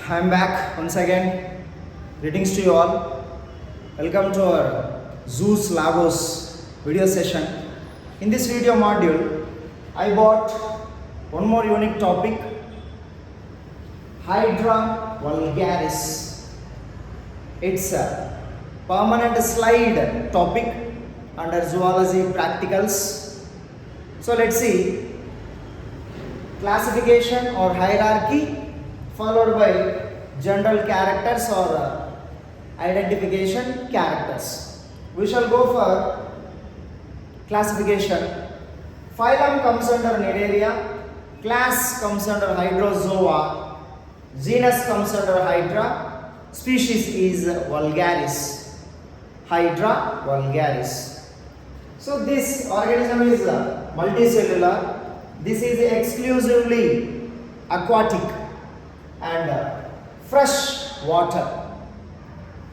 I'm back once again. Greetings to you all. Welcome to our Zeus Lagos video session. In this video module, I bought one more unique topic, Hydra vulgaris. It's a permanent slide topic under zoology practicals. So let's see classification or hierarchy followed by general characters or identification characters. We shall go for classification. Phylum comes under Nereida, class comes under Hydrozoa, genus comes under Hydra, species is Vulgaris. Hydra vulgaris. So this organism is multicellular. This is exclusively aquatic and fresh water.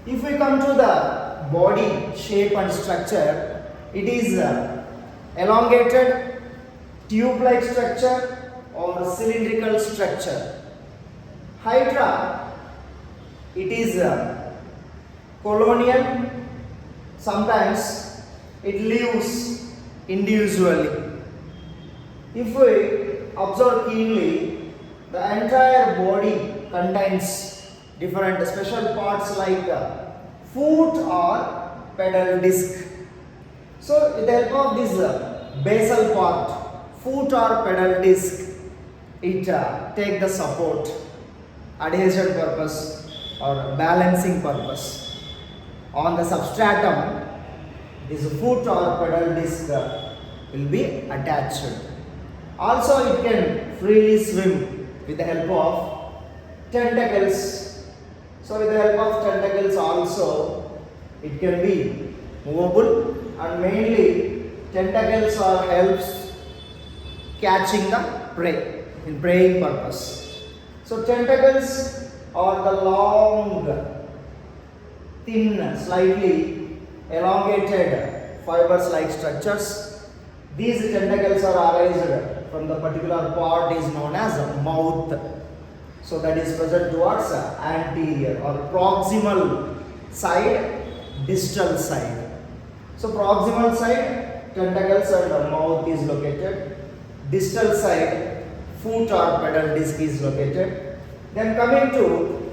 If we come to the body shape and structure, it is elongated, tube-like structure or cylindrical structure. Hydra, it is colonial. Sometimes it lives individually. If we observe keenly, the entire body contains different special parts like foot or pedal disc. So with the help of this basal part, foot or pedal disc, it take the support, adhesion purpose or balancing purpose. On the substratum, this foot or pedal disc will be attached. Also it can freely swim with the help of tentacles. So with the help of tentacles also it can be movable, and mainly tentacles are helps catching the prey in preying purpose. So tentacles are the long, thin, slightly elongated fibers like structures. These tentacles are arised from the particular part is known as mouth. So that is present towards anterior or proximal side, distal side. So proximal side, tentacles and mouth is located. Distal side, foot or pedal disc is located. Then coming to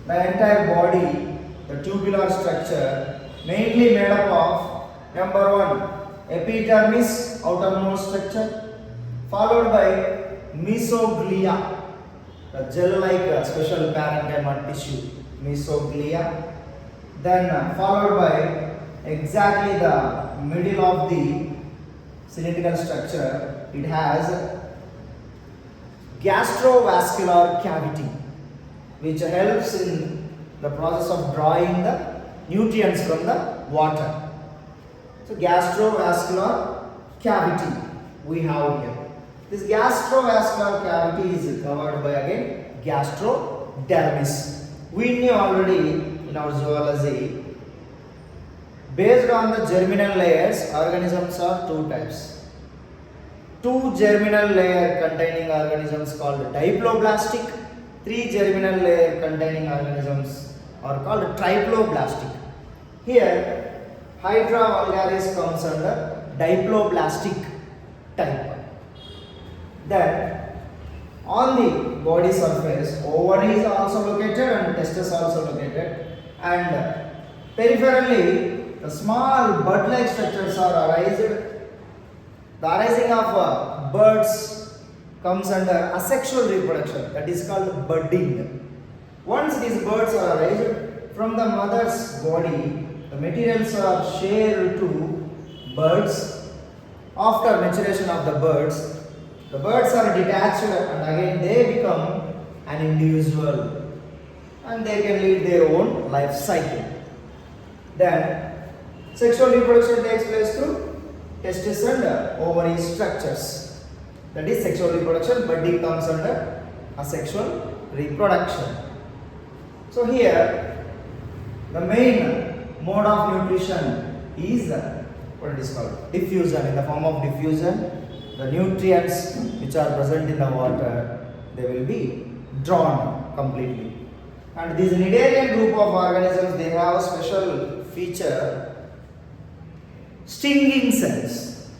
the entire body, the tubular structure mainly made up of number one, epidermis, outermost structure, followed by mesoglia, the gel-like special parenchyma tissue, mesoglia. Then followed by exactly the middle of the cylindrical structure, it has gastrovascular cavity, which helps in the process of drawing the nutrients from the water. So gastrovascular cavity we have here. This gastrovascular cavity is covered by again gastrodermis. We knew already in our zoology, based on the germinal layers, organisms are two types. Two germinal layer containing organisms called diploblastic. Three germinal layer containing organisms are called triploblastic. Here, Hydra vulgaris comes under diploblastic type. Then on the body surface, ovary is also located and testes also located, and peripherally the small bud-like structures are arised. The arising of birds comes under asexual reproduction, that is called budding. Once these birds are arised from the mother's body, the materials are shared to birds. After maturation of the birds are detached and again they become an individual and they can lead their own life cycle. Then sexual reproduction takes place through testis and ovary structures. That is sexual reproduction. Budding comes under asexual reproduction. So here the main mode of nutrition is what it is called diffusion. In the form of diffusion, the nutrients which are present in the water, they will be drawn completely. And these Cnidarian group of organisms, they have a special feature, stinging cells.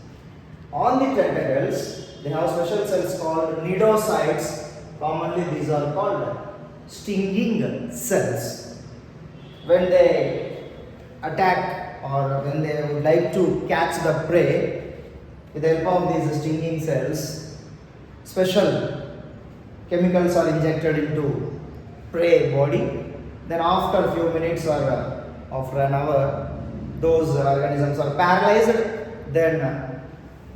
On the tentacles, they have special cells called cnidocytes. Commonly these are called stinging cells. When they attack or when they would like to catch the prey, with the help of these stinging cells, special chemicals are injected into prey body. Then after a few minutes or after an hour, those organisms are paralyzed. Then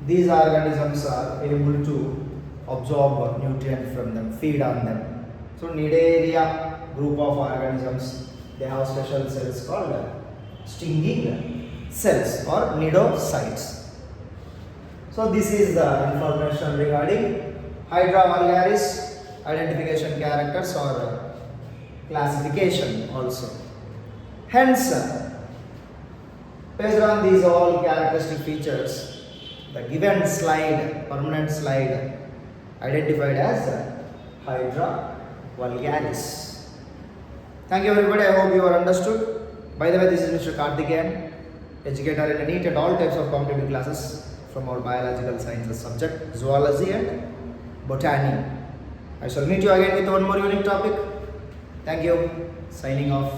these organisms are able to absorb nutrients from them, feed on them. So Cnidaria group of organisms, they have special cells called stinging cells or cnidocytes. So this is the information regarding Hydra vulgaris, identification characters or classification also. Hence, based on these all characteristic features, the given slide, permanent slide, identified as Hydra vulgaris. Thank you everybody, I hope you are understood. By the way, this is Mr. Karthikeyan, educator in NEET and all types of competitive classes from our biological sciences subject, zoology and botany. I shall meet you again with one more unique topic. Thank you. Signing off.